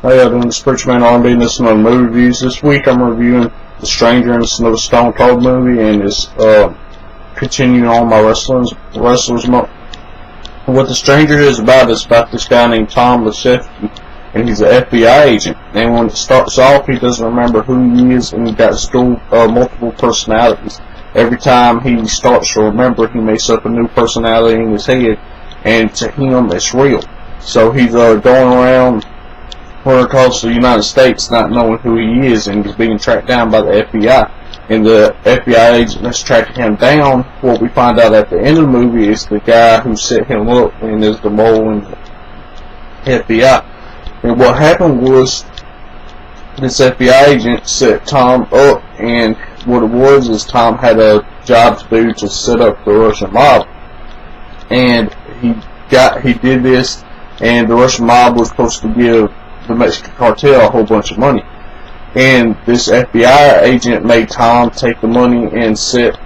Hey, I'm doing this Preacher Man R&B and this is another movie reviews. This week I'm reviewing The Stranger, and it's another Stone Cold movie, and it's continuing on my wrestlers month. What The Stranger is about this guy named Tom Leszewski, and he's an FBI agent. And when it starts off, he doesn't remember who he is, and he's got multiple personalities. Every time he starts to remember, he makes up a new personality in his head, and to him it's real. So he's going around across the United States not knowing who he is, and he's being tracked down by the FBI. And the FBI agent that's tracking him down, what we find out at the end of the movie is the guy who set him up and is the mole in the FBI. And what happened was this FBI agent set Tom up, and what it was is Tom had a job to do to set up the Russian mob. And he did this, and the Russian mob was supposed to give the Mexican cartel a whole bunch of money. And this FBI agent made Tom take the money and set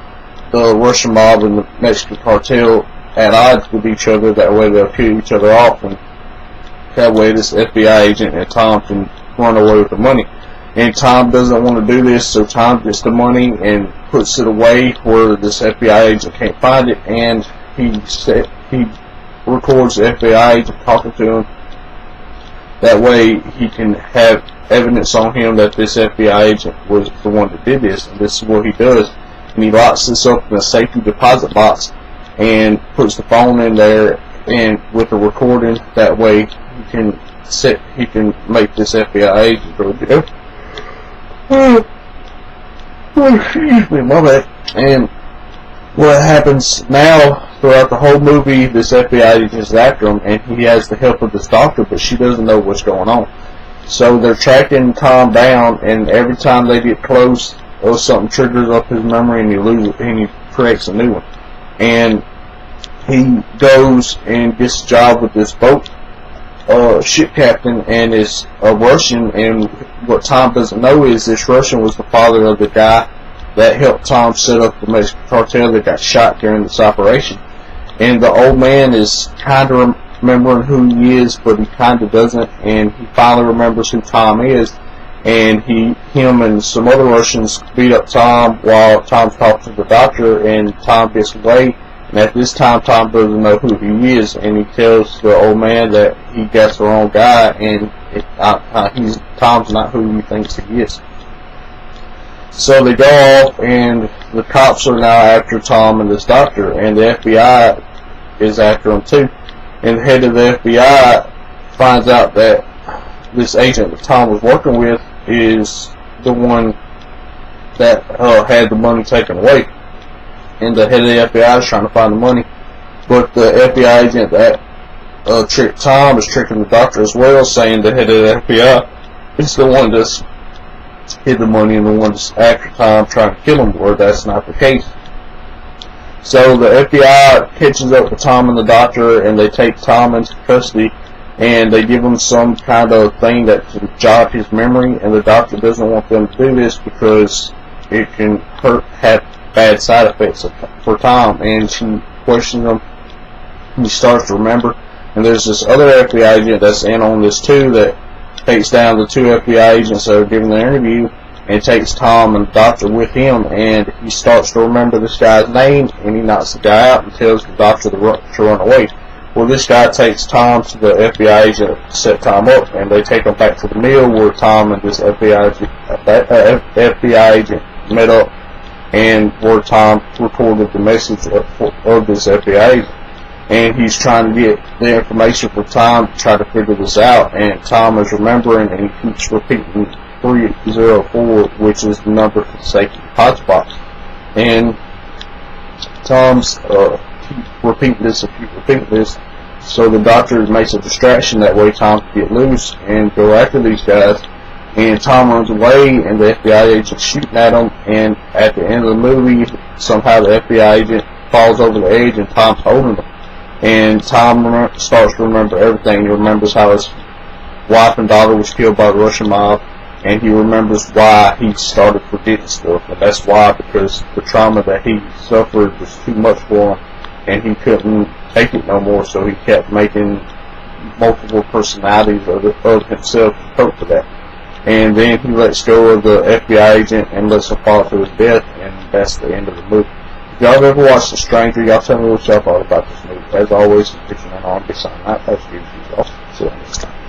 the Russian mob and the Mexican cartel at odds with each other. That way they'll kill each other off, and that way this FBI agent and Tom can run away with the money. And Tom doesn't want to do this, so Tom gets the money and puts it away where this FBI agent can't find it, and he records the FBI agent talking to him. That way he can have evidence on him that this FBI agent was the one that did this. And this is what he does. And he locks this up in a safety deposit box and puts the phone in there and with a recording. That way he can make this FBI agent go to jail. Excuse me, my bad. And what happens now throughout the whole movie, this FBI agent is after him, and he has the help of this doctor, but she doesn't know what's going on. So they're tracking Tom down, and every time they get close, something triggers up his memory, and he loses it, and he creates a new one. And he goes and gets a job with this boat ship captain, and is a Russian. And what Tom doesn't know is this Russian was the father of the guy that helped Tom set up the Mexican cartel that got shot during this operation. And the old man is kind of remembering who he is, but he kind of doesn't, and he finally remembers who Tom is, and him and some other Russians beat up Tom while Tom's talking to the doctor, and Tom gets away. And at this time, Tom doesn't know who he is, and he tells the old man that he got the wrong guy, and Tom's not who he thinks he is. So they go off, and the cops are now after Tom and this doctor, and the FBI is after him too. And the head of the FBI finds out that this agent that Tom was working with is the one that had the money taken away. And the head of the FBI is trying to find the money, but the FBI agent that tricked Tom is tricking the doctor as well, saying the head of the FBI is the one that's hid the money and the one that's after Tom trying to kill him, where that's not the case. So the FBI catches up with Tom and the doctor, and they take Tom into custody, and they give him some kind of thing that can jog his memory, and the doctor doesn't want them to do this because it can have bad side effects for Tom. And she questions him, and he starts to remember, and there's this other FBI agent that's in on this too that takes down the two FBI agents that are giving the interview, and takes Tom and the doctor with him, and he starts to remember this guy's name, and he knocks the guy out and tells the doctor to run away. Well, this guy takes Tom to the FBI agent to set Tom up, and they take him back to the mill where Tom and this FBI agent met up, and where Tom recorded the message of this FBI agent. And he's trying to get the information for Tom to try to figure this out, and Tom is remembering, and he keeps repeating 304, which is the number for the safety deposit box. And Tom's keep repeating this, so the doctor makes a distraction. That way Tom can get loose and go after these guys. And Tom runs away, and the FBI agent's shooting at him, and at the end of the movie, somehow the FBI agent falls over the edge, and Tom's holding him. And Tom starts to remember everything. He remembers how his wife and daughter was killed by the Russian mob, and he remembers why he started forgetting stuff. And that's why, because the trauma that he suffered was too much for him, and he couldn't take it no more, so he kept making multiple personalities of himself to cope with that. And then he lets go of the FBI agent and lets him fall to his death, and that's the end of the movie. If y'all have ever watched The Stranger, y'all tell me what y'all thought about this movie. As always, if you're not on, be signing out. That's you, y'all. See you next time.